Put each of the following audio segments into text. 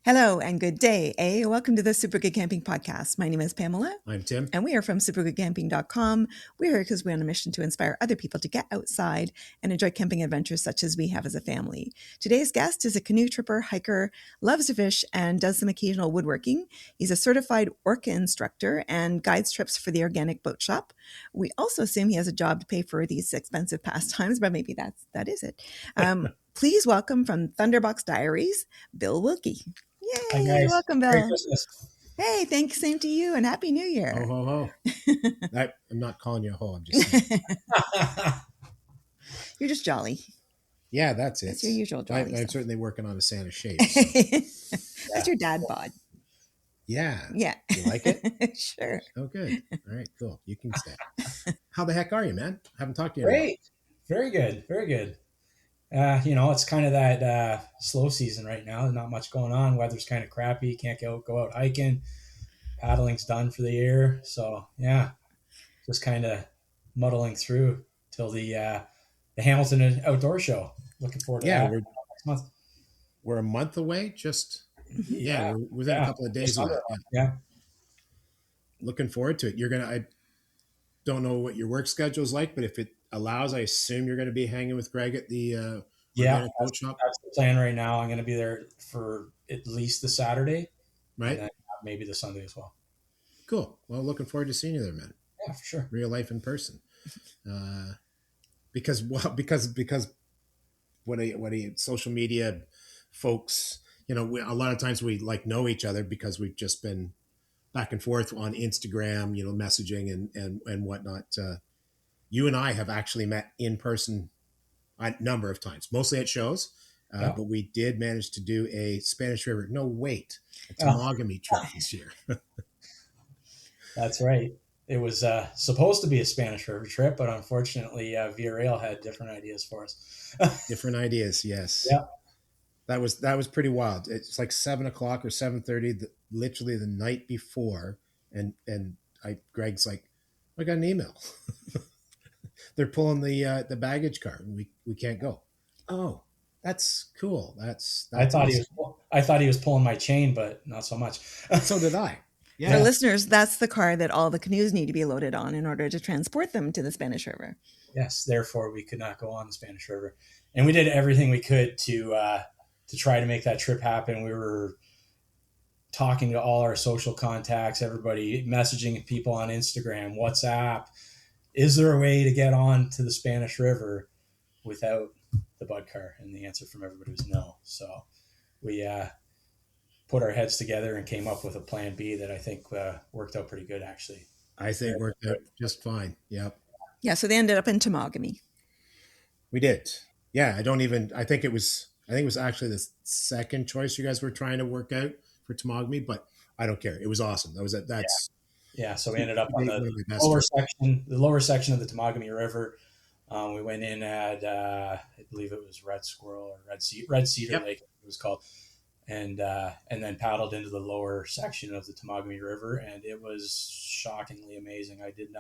Hello and good day, Welcome to the Super Good Camping Podcast. My name is Pamela. I'm Tim. And we are from supergoodcamping.com. We're here because we're on a mission to inspire other people to get outside and enjoy camping adventures such as we have as a family. Today's guest is a canoe tripper, hiker, loves to fish, and does some occasional woodworking. He's a certified ORCKA instructor and guides trips for the Organic Boat Shop. We also assume he has a job to pay for these expensive pastimes, but maybe that is it. Please welcome from Thunderbox Diaries, Bill Wilkie. Yay! Hi guys. Welcome, Bill. Merry Christmas. Hey, thanks. Same to you, and Happy New Year. Ho, ho, ho. I'm not calling you a ho. I'm just saying. You're just jolly. Yeah, that's it. That's your usual jolly. I'm certainly working on a Santa shade. So. That's your dad bod. Yeah. Yeah. You like it? Sure. Oh, good. All right, cool. You can stay. How the heck are you, man? I haven't talked to you. Great. Very good. Very good. It's kind of that slow season right now. There's not much going on. Weather's kind of crappy. Can't go out hiking. Paddling's done for the year. So yeah, just kind of muddling through till the Hamilton Outdoor Show. Looking forward to that next month. We're a month away. We're within a couple of days of it. Yeah. Looking forward to it. I don't know what your work schedule is like, but if it allows, I assume you're going to be hanging with Greg at the Organic Boat Shop. That's the plan right now. I'm going to be there for at least the Saturday, right? And then maybe the Sunday as well. Cool. Well, looking forward to seeing you there, man. Yeah, for sure. Real life in person. Because what social media folks, a lot of times we know each other because we've just been back and forth on Instagram, messaging and whatnot. You and I have actually met in person a number of times, mostly at shows, but we did manage to do a Spanish River, a Temagami trip this year. That's right. It was supposed to be a Spanish River trip, but unfortunately, Via Rail had different ideas for us. Different ideas, yes. Yeah. That was pretty wild. It's like 7:00 or 7:30, literally the night before, and Greg's like, I got an email. They're pulling the baggage car, and we can't go. Oh, that's cool. That's I thought he was pulling my chain, but not so much. So did I. Yeah. For listeners, that's the car that all the canoes need to be loaded on in order to transport them to the Spanish River. Yes, therefore we could not go on the Spanish River, and we did everything we could to try to make that trip happen. We were talking to all our social contacts, everybody, messaging people on Instagram, WhatsApp. Is there a way to get on to the Spanish River without the Bud car? And the answer from everybody was no. So we put our heads together and came up with a plan B that I think worked out pretty good, actually. I think worked out just fine. Yep. Yeah. So they ended up in Temagami. We did. Yeah. I think it was actually the second choice you guys were trying to work out for Temagami, but I don't care. It was awesome. Yeah, so we ended up on the lower section of the Temagami River. We went in at I believe it was Red Cedar Lake, it was called, and then paddled into the lower section of the Temagami River, and it was shockingly amazing. It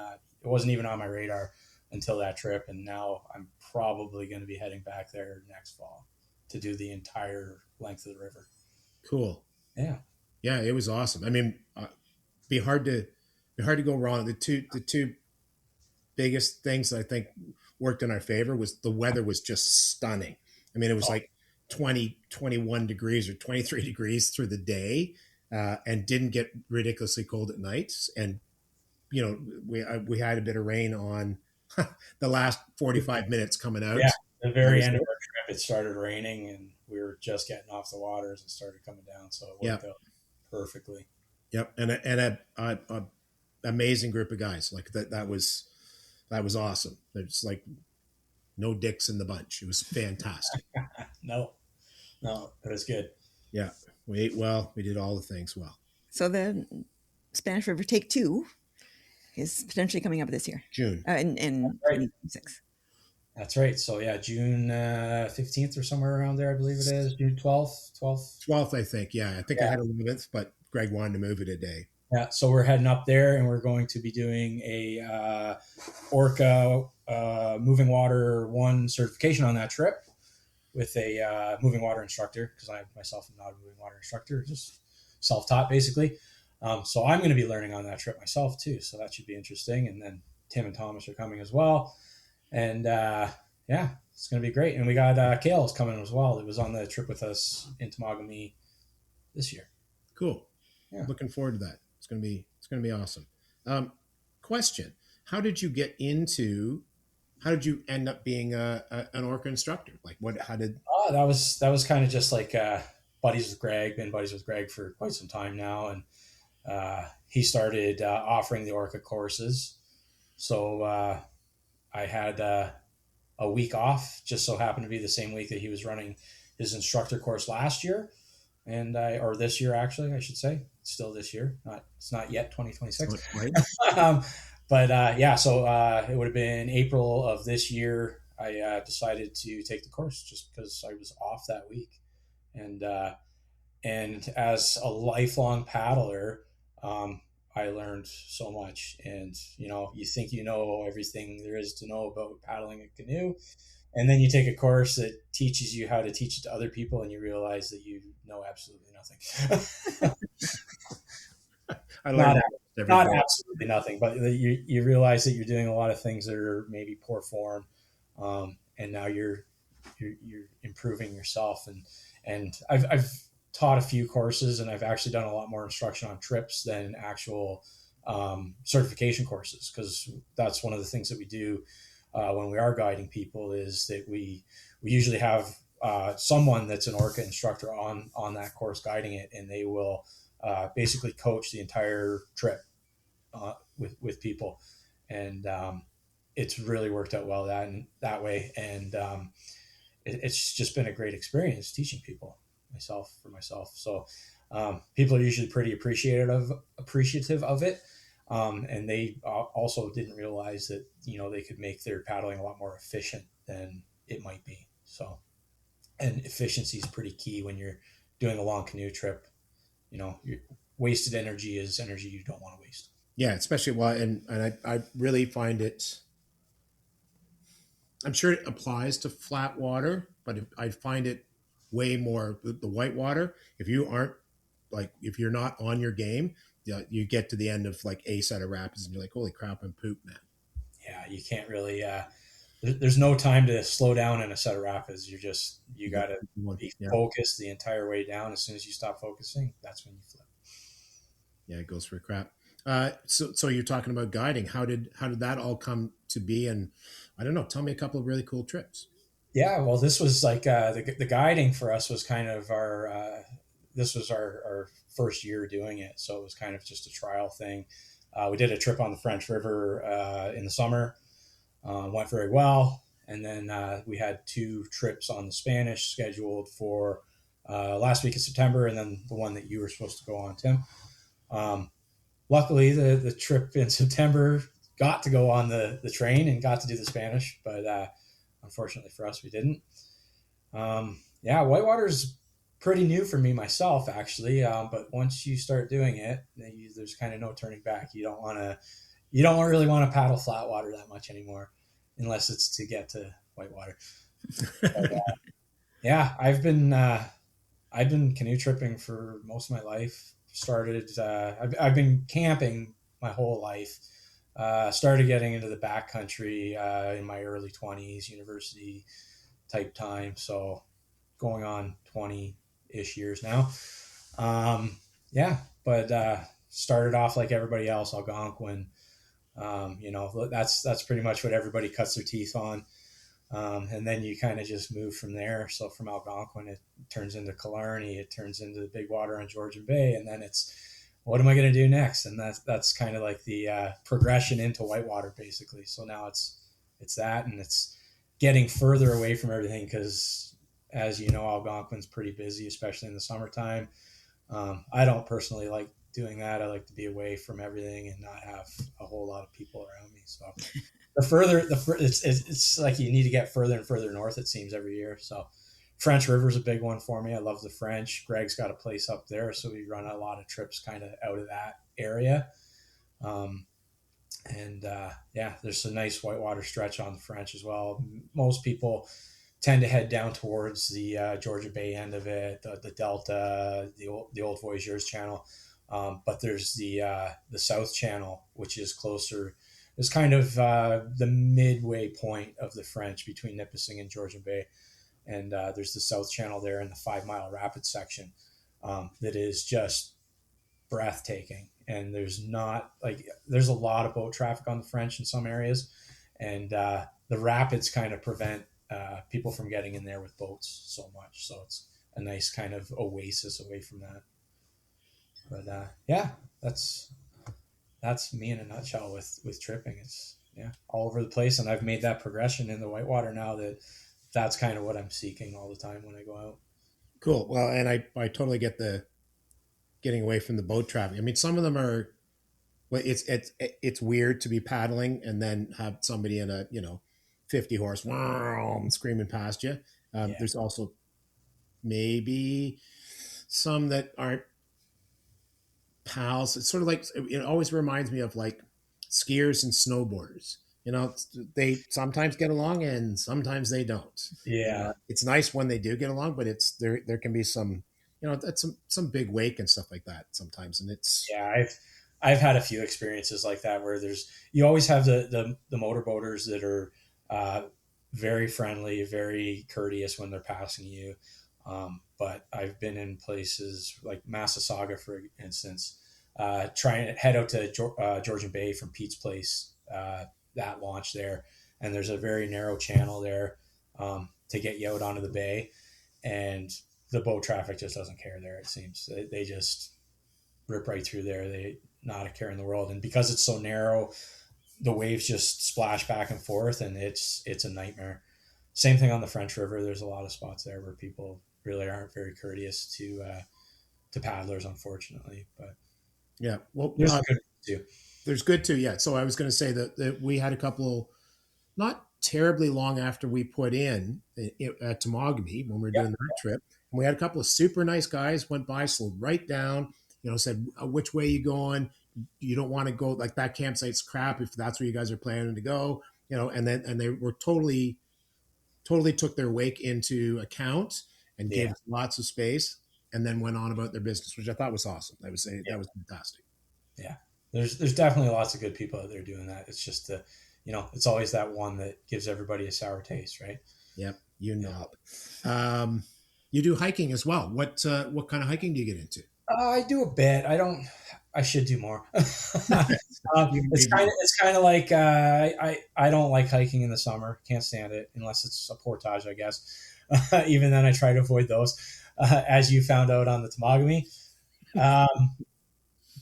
wasn't even on my radar until that trip, and now I'm probably going to be heading back there next fall to do the entire length of the river. Cool. Yeah. Yeah, it was awesome. I mean, be hard to go wrong. The two biggest things that I think worked in our favor was the weather was just stunning. I mean, it was like 20, 21 degrees or 23 degrees through the day, and didn't get ridiculously cold at night. And, we had a bit of rain on the last 45 minutes coming out. Yeah, the very end of our trip, it started raining, and we were just getting off the waters and started coming down. So it worked out perfectly. Yep. And a amazing group of guys. Like that was awesome. There's like no dicks in the bunch. It was fantastic. No, it was good. Yeah. We ate well. We did all the things well. So the Spanish River Take 2 is potentially coming up this year. June. In 2026. That's right. So yeah, June 15th or somewhere around there, I believe it is. June 12th. 12th, I think. Yeah. I think I had 11th, but Greg wanted to move it a day. Yeah. So we're heading up there, and we're going to be doing a ORCKA Moving Water 1 certification on that trip, with a moving water instructor, because I myself am not a moving water instructor, just self-taught basically. So I'm going to be learning on that trip myself too. So that should be interesting. And then Tim and Thomas are coming as well. And yeah, it's going to be great. And we got Kale's coming as well. It was on the trip with us in Temagami this year. Cool. Yeah. Looking forward to that. It's going to be awesome. Question: how did you end up being an ORCKA instructor? Like what? How did? Oh, that was kind of just like buddies with Greg. Been buddies with Greg for quite some time now, and he started offering the ORCKA courses. So I had a week off, just so happened to be the same week that he was running his instructor course last year, or this year actually, I should say. It's still this year. It's not yet 2026. Right. But yeah, so it would have been April of this year. I decided to take the course just because I was off that week, and as a lifelong paddler, I learned so much. And you think you know everything there is to know about paddling a canoe, and then you take a course that teaches you how to teach it to other people, and you realize that you know absolutely nothing. I learned not absolutely nothing, but you realize that you're doing a lot of things that are maybe poor form, and now you're improving yourself. And I've taught a few courses, and I've actually done a lot more instruction on trips than actual certification courses, because that's one of the things that we do when we are guiding people, is that we usually have someone that's an ORCKA instructor on that course guiding it, and they will basically coach the entire trip with people, and it's really worked out well that way, and it's just been a great experience teaching people for myself. So people are usually pretty appreciative of it, and they also didn't realize that they could make their paddling a lot more efficient than it might be. So, and efficiency is pretty key when you're doing a long canoe trip. Your wasted energy is energy you don't want to waste. Yeah, especially and I really find it. I'm sure it applies to flat water, but I find it way more the white water. If you're not on your game, you get to the end of like a set of rapids and you're like, holy crap, I'm pooped, man. Yeah, you can't really. There's no time to slow down in a set of rapids. You got to be focused the entire way down. As soon as you stop focusing, that's when you flip. Yeah, it goes for crap. So you're talking about guiding. How did that all come to be? And I don't know. Tell me a couple of really cool trips. Yeah, well, this was like the guiding for us was kind of this was our first year doing it, so it was kind of just a trial thing. We did a trip on the French River in the summer. Went very well, and then we had 2 trips on the Spanish scheduled for last week of September, and then the one that you were supposed to go on, Tim. Luckily, the trip in September got to go on the train and got to do the Spanish, but unfortunately for us, we didn't. Yeah, whitewater's pretty new for me myself, actually. But once you start doing it, there's kind of no turning back. You don't really want to paddle flat water that much anymore, unless it's to get to whitewater. But, yeah, I've been canoe tripping for most of my life. I've been camping my whole life. Started getting into the backcountry in my early 20s, university type time. So going on 20-ish years now. Yeah, but started off like everybody else, Algonquin. That's pretty much what everybody cuts their teeth on. And then you kind of just move from there. So from Algonquin, it turns into Killarney, it turns into the big water on Georgian Bay, and then it's, what am I going to do next? And that's kind of like the progression into whitewater, basically. So now it's that, and it's getting further away from everything, because as you know, Algonquin's pretty busy, especially in the summertime. I don't personally like doing that. I like to be away from everything and not have a whole lot of people around me. So it's like you need to get further and further north, it seems, every year. So French River is a big one for me. I love the French. Greg's got a place up there, so we run a lot of trips kind of out of that area. Yeah, there's a nice whitewater stretch on the French as well. Most people tend to head down towards the Georgia Bay end of it, the Delta, the old Voyageurs Channel. But there's the South Channel, which is closer. It's kind of the midway point of the French between Nipissing and Georgian Bay. And there's the South Channel there in the 5 Mile Rapids section that is just breathtaking. And there's a lot of boat traffic on the French in some areas. And the rapids kind of prevent people from getting in there with boats so much. So it's a nice kind of oasis away from that. But yeah, that's me in a nutshell with tripping. It's all over the place. And I've made that progression in the whitewater now that's kind of what I'm seeking all the time when I go out. Cool. Well, and I totally get the getting away from the boat traffic. I mean, some of them are, well, it's weird to be paddling and then have somebody in a 50 horse screaming past you. There's also maybe some that aren't pals. It's sort of like, it always reminds me of like skiers and snowboarders. They sometimes get along and sometimes they don't. Yeah. It's nice when they do get along, but there can be some, that's some big wake and stuff like that sometimes. And it's, I've had a few experiences like that where you always have the motorboaters that are very friendly, very courteous when they're passing you. But I've been in places like Massasauga, for instance, trying to head out to Georgian Bay from Pete's Place, that launch there. And there's a very narrow channel there to get you out onto the bay. And the boat traffic just doesn't care there, it seems. They just rip right through there. They not a care in the world. And because it's so narrow, the waves just splash back and forth, and it's a nightmare. Same thing on the French River. There's a lot of spots there where people really aren't very courteous to paddlers, unfortunately. But yeah, well, there's good too. There's good too. Yeah. So I was going to say that we had a couple, not terribly long after we put in at Temagami when we were doing that trip, and we had a couple of super nice guys went by, slowed right down, said, which way you going? You don't want to go, like, that campsite's crap if that's where you guys are planning to go, and they were totally took their wake into account and gave us lots of space, and then went on about their business, which I thought was awesome. That was fantastic. Yeah. There's definitely lots of good people out there doing that. It's just it's always that one that gives everybody a sour taste, right? Yep. You do hiking as well. What kind of hiking do you get into? I do a bit. I should do more. It's kind of like I don't like hiking in the summer. Can't stand it unless it's a portage, I guess. Even then, I try to avoid those, as you found out on the Temagami.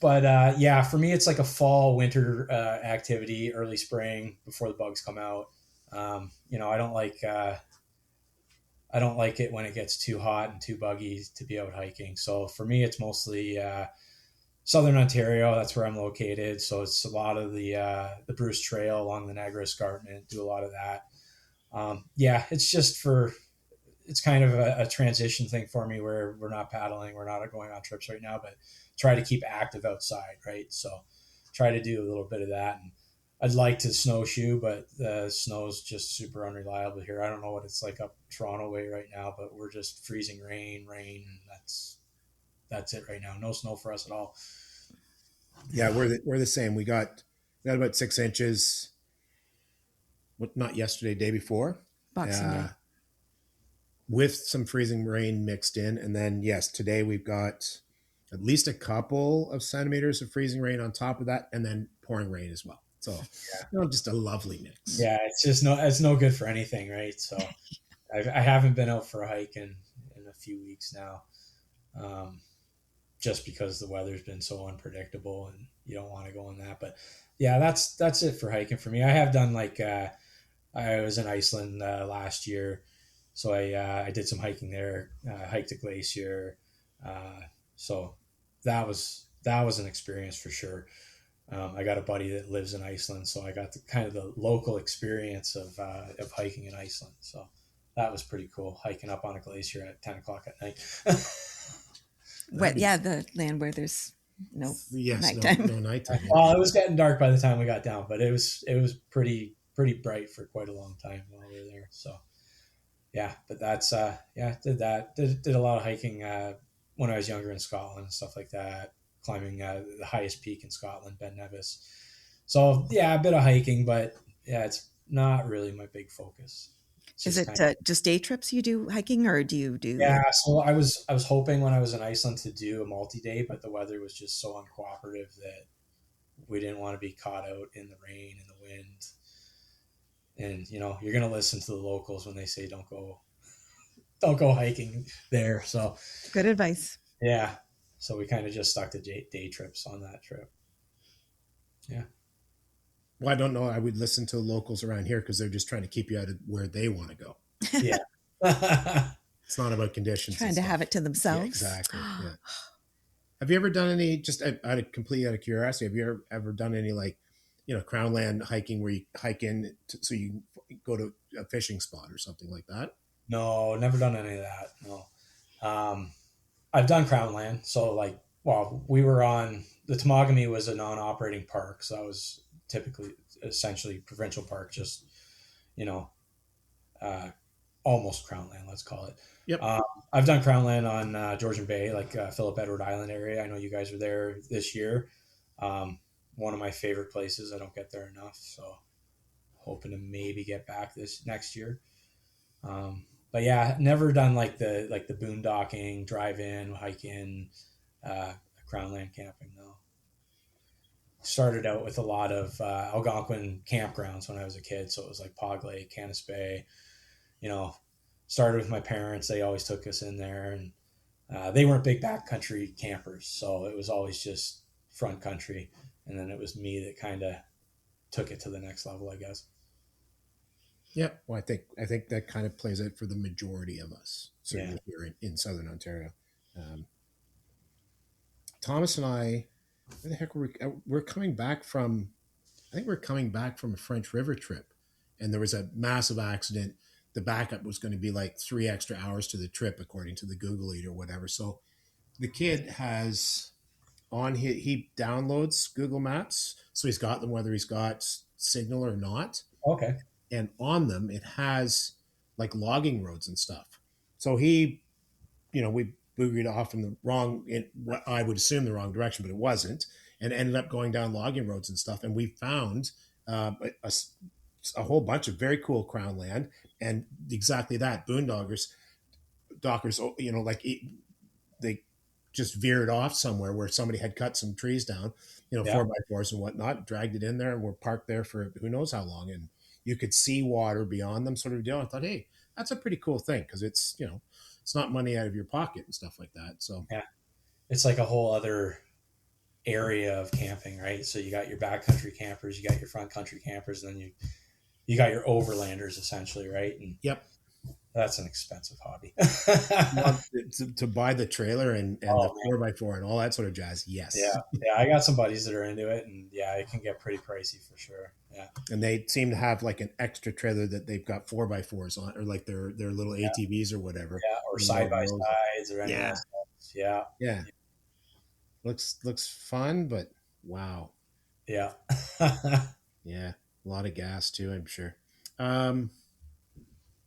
But for me, it's like a fall, winter activity, early spring before the bugs come out. I don't like it when it gets too hot and too buggy to be out hiking. So for me, it's mostly Southern Ontario. That's where I'm located. So it's a lot of the Bruce Trail along the Niagara Escarpment. Do a lot of that. It's kind of a transition thing for me where we're not paddling. We're not going on trips right now, but try to keep active outside, right? So try to do a little bit of that. And I'd like to snowshoe, but the snow's just super unreliable here. I don't know what it's like up Toronto way right now, but we're just freezing rain. And that's it right now. No snow for us at all. Yeah, we're the same. We got about 6 inches. Not yesterday, day before. Boxing Day. With some freezing rain mixed in. And then, yes, today we've got at least a couple of centimeters of freezing rain on top of that, and then pouring rain as well. So, just a lovely mix. Yeah, it's no good for anything, right? So I haven't been out for a hike in a few weeks now, just because the weather's been so unpredictable and you don't want to go on that. But yeah, that's it for hiking for me. I have done I was in Iceland last year. So I did some hiking there, hiked a glacier. So that was an experience for sure. I got a buddy that lives in Iceland, so I got the local experience of hiking in Iceland. So that was pretty cool, hiking up on a glacier at 10 o'clock at night. The land where there's no nighttime. No nighttime. Well, it was getting dark by the time we got down, but it was pretty bright for quite a long time while we were there. So but that's did that. Did a lot of hiking when I was younger in Scotland and stuff like that. Climbing the highest peak in Scotland, Ben Nevis. So yeah, a bit of hiking, but yeah, it's not really my big focus. It's Is just it kind of just day trips you do hiking, or do you do? yeah. So I was hoping when I was in Iceland to do a multi-day, but the weather was just so uncooperative that we didn't want to be caught out in the rain and the wind. And you're gonna listen to the locals when they say don't go hiking there. So Good advice. yeah, so we kind of just stuck to day trips on that trip. Yeah. Well, I don't know. I would listen to the locals around here because they're just trying to keep you out of where they want to go. Yeah. It's not about conditions. Trying to have it to Yeah, themselves. exactly. Yeah. Have you ever done any, just completely out of curiosity, have you ever done any like, Crownland hiking where you hike in so you go to a fishing spot or something like that? No, never done any of that. No. I've done Crown Land. So we were on the Temagami was a non-operating park. So that was typically essentially provincial park, just, you know, uh, almost Crown Land, let's call it. Yep. I've done Crown Land on Georgian Bay, like Phillip Edward Island area. I know you guys were there this year. One of my favorite places. I don't get there enough. So hoping to maybe get back this next year. But yeah, never done like the boondocking, drive in, hike in, Crown Land camping. No. Started out with a lot of Algonquin campgrounds when I was a kid, so it was like Pog Lake, Canis Bay. You know, started with my parents; they always took us in there, and they weren't big backcountry campers, so it was always just front country. And then it was me that kind of took it to the next level, I guess. Yep. Well, I think that kind of plays out for the majority of us, certainly here in Southern Ontario. Thomas and I, where the heck were we? We're coming back from, I think we're coming back from a French River trip, and there was a massive accident. The backup was going to be like 3 extra hours to the trip, according to the Google Eat or whatever. So the kid has he downloads Google Maps, so he's got them whether he's got signal or not. Okay. And on them it has like logging roads and stuff. So he, we boogied off in the wrong, in what I would assume the wrong direction, but it wasn't, and ended up going down logging roads and stuff. And we found a whole bunch of very cool Crown land, and exactly that, dockers, they just veered off somewhere where somebody had cut some trees down, 4x4s and whatnot, dragged it in there, and were parked there for who knows how long. And you could see water beyond them, sort of deal. I thought, hey, that's a pretty cool thing because it's, it's not money out of your pocket and stuff like that. So yeah, it's like a whole other area of camping, right? So you got your backcountry campers, you got your front country campers, and then you got your overlanders essentially, right? And yep, that's an expensive hobby. to buy the trailer and the 4x4 and all that sort of jazz. Yes. Yeah. I got some buddies that are into it, and yeah, it can get pretty pricey for sure. Yeah. And they seem to have like an extra trailer that they've got 4x4s on, or like their little ATVs or whatever. Yeah, or side by sides or anything else. Yeah. Yeah. Looks fun, but wow. Yeah. Yeah. A lot of gas too, I'm sure.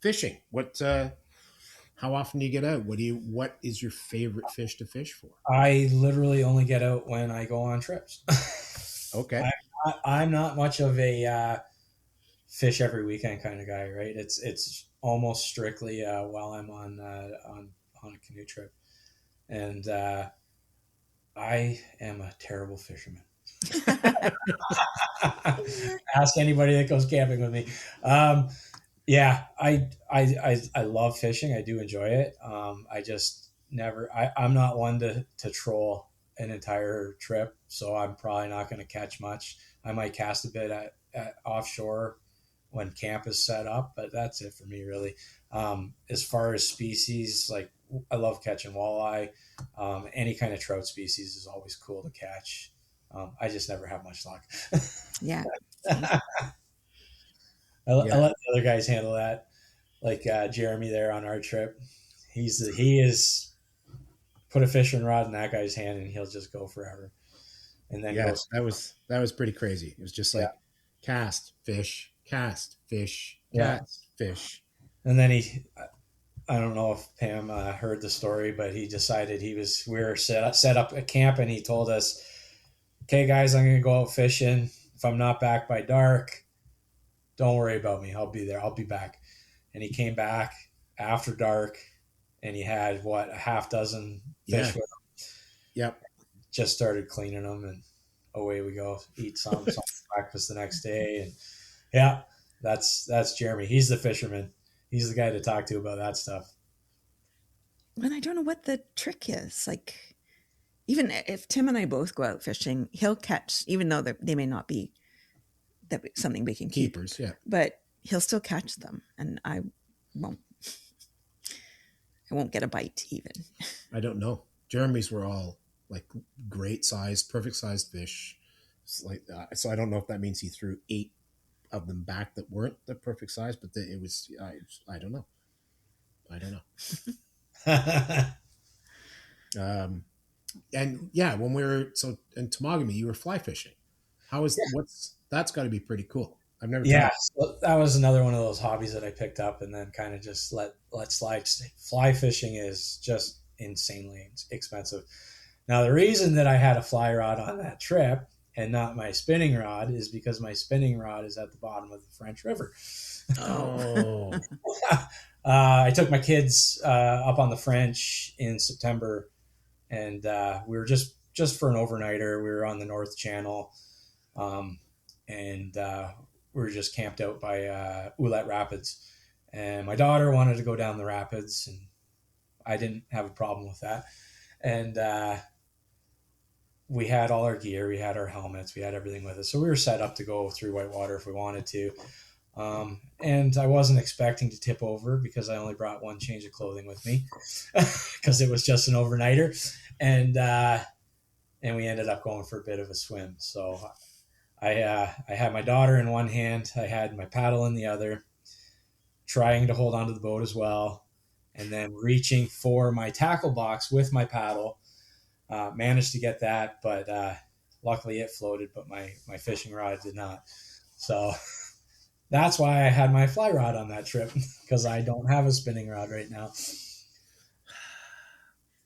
Fishing. How often do you get out? What is your favorite fish to fish for? I literally only get out when I go on trips. Okay. I'm not much of a fish every weekend kind of guy, right? It's almost strictly while I'm on a canoe trip, and I am a terrible fisherman. Ask anybody that goes camping with me. Yeah, I love fishing. I do enjoy it. I just never. I'm not one to troll an entire trip, so I'm probably not going to catch much. I might cast a bit at offshore when camp is set up, but that's it for me really. As far as species, like I love catching walleye. Any kind of trout species is always cool to catch. I just never have much luck. Yeah. I let the other guys handle that. Like Jeremy there on our trip, he is put a fishing rod in that guy's hand and he'll just go forever. And then that was pretty crazy. It was just like cast fish, cast fish, cast fish. And then I don't know if Pam heard the story, but he decided we were set up a camp, and he told us, "Okay, guys, I'm going to go out fishing. If I'm not back by dark, don't worry about me. I'll be there. I'll be back." And he came back after dark, and he had a half dozen fish with him. Yep. Just started cleaning them, and away we go. Eat some breakfast the next day, and yeah, that's Jeremy. He's the fisherman. He's the guy to talk to about that stuff. And I don't know what the trick is. Like, even if Tim and I both go out fishing, he'll catch, even though they may not be something we can keep. Keepers, yeah. But he'll still catch them, and I won't get a bite even. I don't know. Jeremy's were all like great sized, perfect sized fish. It's like so I don't know if that means he threw 8 of them back that weren't the perfect size, but it was I don't know. And yeah, when we were in Temagami, you were fly fishing. That's got to be pretty cool. I've never. Yeah, so that was another one of those hobbies that I picked up and then kind of just let slide. Fly fishing is just insanely expensive. Now, the reason that I had a fly rod on that trip and not my spinning rod is because my spinning rod is at the bottom of the French River. Oh. I took my kids up on the French in September, and we were just for an overnighter. We were on the North Channel, and we were just camped out by Ouellette Rapids. And my daughter wanted to go down the rapids, and I didn't have a problem with that. And we had all our gear, we had our helmets, we had everything with us. So we were set up to go through whitewater if we wanted to. And I wasn't expecting to tip over because I only brought one change of clothing with me because it was just an overnighter. And we ended up going for a bit of a swim. So I had my daughter in one hand, I had my paddle in the other, trying to hold onto the boat as well, and then reaching for my tackle box with my paddle. Managed to get that, but luckily it floated, but my fishing rod did not. So that's why I had my fly rod on that trip, because I don't have a spinning rod right now.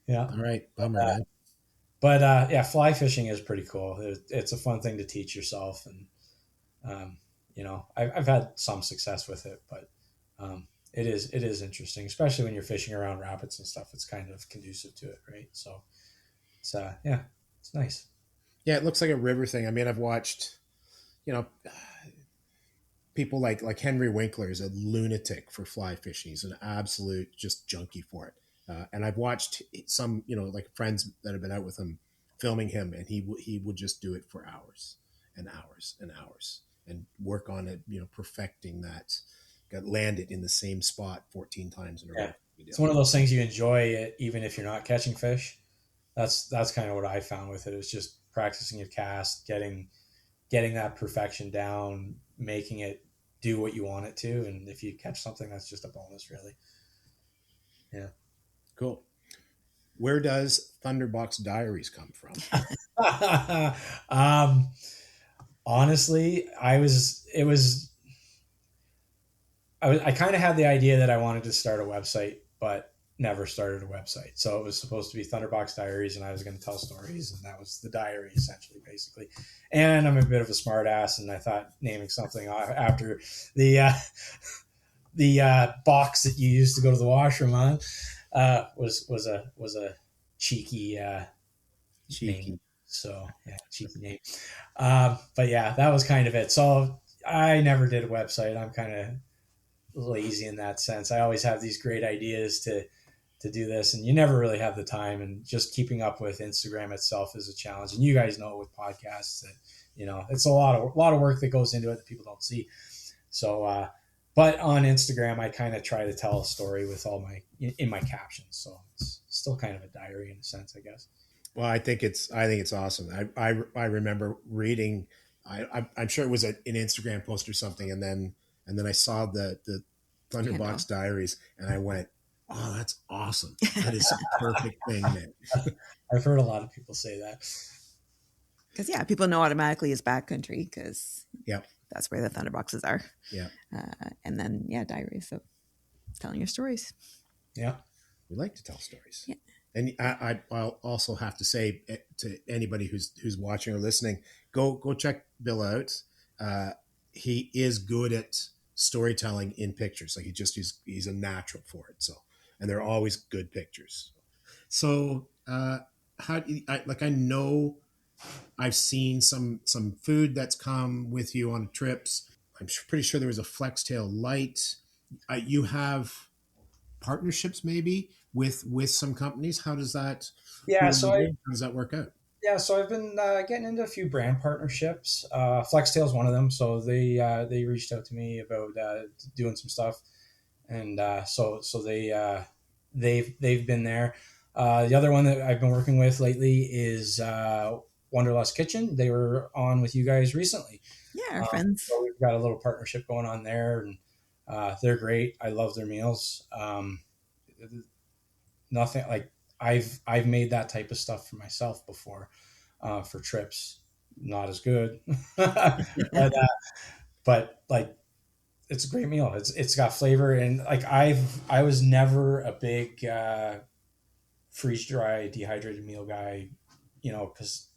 Yeah. All right. Bummer, man. But yeah, fly fishing is pretty cool. It's a fun thing to teach yourself. And, I've had some success with it, but it is interesting, especially when you're fishing around rapids and stuff. It's kind of conducive to it, right? So it's it's nice. Yeah, it looks like a river thing. I mean, I've watched, people like Henry Winkler is a lunatic for fly fishing. He's an absolute just junkie for it. And I've watched some, like friends that have been out with him filming him, and he would just do it for hours and hours and hours and work on it, perfecting that, got landed in the same spot 14 times in a row. Yeah. It's one of those things you enjoy it, even if you're not catching fish. That's kind of what I found with it. It was just practicing your cast, getting that perfection down, making it do what you want it to. And if you catch something, that's just a bonus, really. Yeah. Cool. Where does Thunderbox Diaries come from? Honestly, I kind of had the idea that I wanted to start a website, but never started a website. So it was supposed to be Thunderbox Diaries, and I was going to tell stories, and that was the diary, essentially, basically. And I'm a bit of a smart ass, and I thought naming something after the box that you used to go to the washroom on was a cheeky name. So yeah, cheeky name. But yeah, that was kind of it. So I never did a website. I'm kind of lazy in that sense. I always have these great ideas to do this, and you never really have the time, and just keeping up with Instagram itself is a challenge. And you guys know with podcasts that, it's a lot of work that goes into it that people don't see. So, but on Instagram, I kind of try to tell a story with all in my captions. So it's still kind of a diary in a sense, I guess. Well, I think it's awesome. I remember reading, I'm sure it was an Instagram post or something. And then I saw the Thunderbox Diaries, and I went, "Oh, that's awesome. That is a perfect thing, man." I've heard a lot of people say that. Because, yeah, people know automatically it's backcountry because that's where the Thunderboxes are. Yeah. And then, diaries. So telling your stories. Yeah. We like to tell stories. Yeah. And I'll also have to say to anybody who's watching or listening, go check Bill out. He is good at storytelling in pictures. Like he's a natural for it. So, and they're always good pictures. So, how do you, I know I've seen some food that's come with you on trips. I'm pretty sure there was a Flextail light. You have partnerships maybe with some companies. How does that? Yeah. Who are you with? How does that work out? Yeah, so I've been getting into a few brand partnerships. Flextail is one of them. So they reached out to me about doing some stuff, and so they've been there. The other one that I've been working with lately is Wanderlust Kitchen. They were on with you guys recently. Yeah, our friends. So we've got a little partnership going on there, and they're great. I love their meals. Nothing like I've made that type of stuff for myself before for trips. Not as good, but like it's a great meal. It's got flavor, and like I was never a big freeze dry dehydrated meal guy, because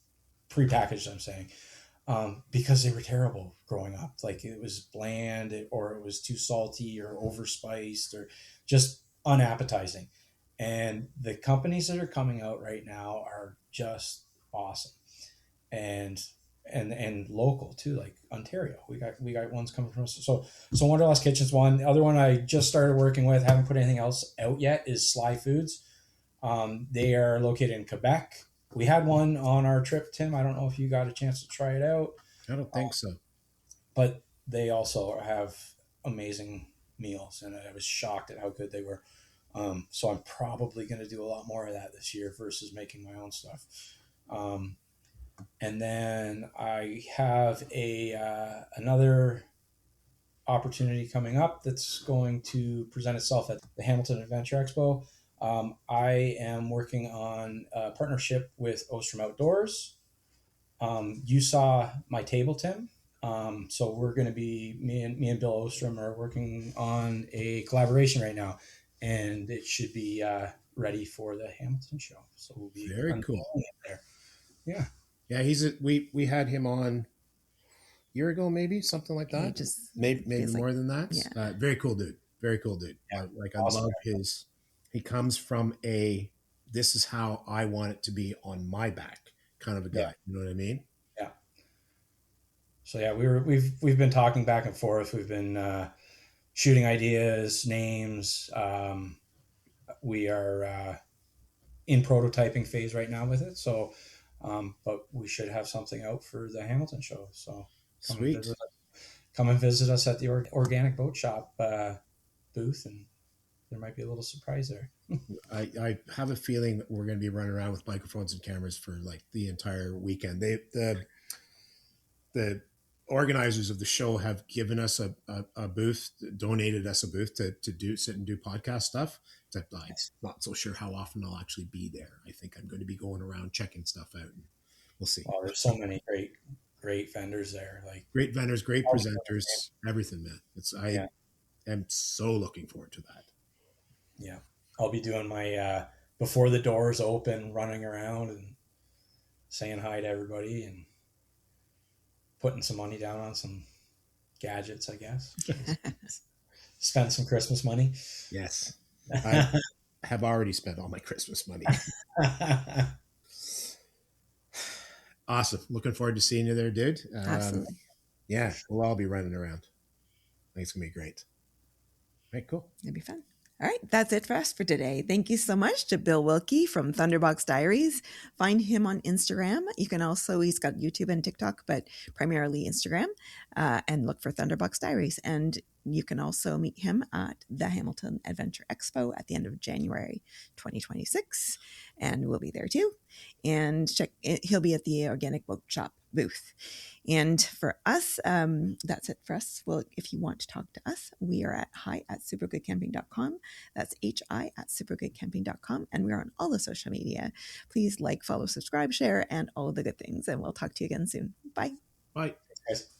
prepackaged. I'm saying because they were terrible growing up. Like it was bland, or it was too salty, or overspiced, or just unappetizing. And the companies that are coming out right now are just awesome, and local too, like Ontario. We got ones coming from us. So Wanderlust Kitchen's one. The other one I just started working with, haven't put anything else out yet, is Sly Foods. They are located in Quebec. We had one on our trip, Tim. I don't know if you got a chance to try it out. I don't think so. But they also have amazing meals, and I was shocked at how good they were. So I'm probably going to do a lot more of that this year versus making my own stuff. And then I have another opportunity coming up that's going to present itself at the Hamilton Adventure Expo. I am working on a partnership with Ostrom Outdoors. You saw my table, Tim. So we're going to be me and Bill Ostrom are working on a collaboration right now, and it should be ready for the Hamilton show. So we'll be very cool there. Yeah. Yeah, we had him on a year ago, maybe something like that. Maybe more than that. Yeah. Very cool dude. Very cool dude. Yeah. Awesome. I love his. He comes from this is how I want it to be on my back kind of a guy. Yeah. You know what I mean? Yeah. So yeah, we've been talking back and forth. We've been shooting ideas, names. We are in prototyping phase right now with it. So. But we should have something out for the Hamilton show. So come and visit us at the Organic Boat Shop booth, and there might be a little surprise there. I have a feeling that we're going to be running around with microphones and cameras for like the entire weekend. The organizers of the show have given us a booth, donated us a booth to sit and do podcast stuff. Except I'm not so sure how often I'll actually be there. I think I'm going to be going around checking stuff out, and we'll see. Well, there's so many great vendors there, like great vendors, great presenters, everything, man. I am so looking forward to that. Yeah, I'll be doing my before the doors open, running around and saying hi to everybody and putting some money down on some gadgets, I guess. Spend some Christmas money. Yes. I have already spent all my Christmas money. Awesome. Looking forward to seeing you there, dude. Absolutely. Yeah, we'll all be running around. I think it's going to be great. All right, cool. It'll be fun. All right, that's it for us for today. Thank you so much to Bill Wilkie from Thunderbox Diaries. Find him on Instagram. You can also, he's got YouTube and TikTok, but primarily Instagram, and look for Thunderbox Diaries. And you can also meet him at the Hamilton Adventure Expo at the end of January 2026, and we'll be there too. And he'll be at the Organic Boat Shop booth. And for us, that's it for us. Well, if you want to talk to us, we are at hi@supergoodcamping.com. That's hi@supergoodcamping.com. And we're on all the social media. Please like, follow, subscribe, share, and all of the good things. And we'll talk to you again soon. Bye. Bye. Thanks, guys.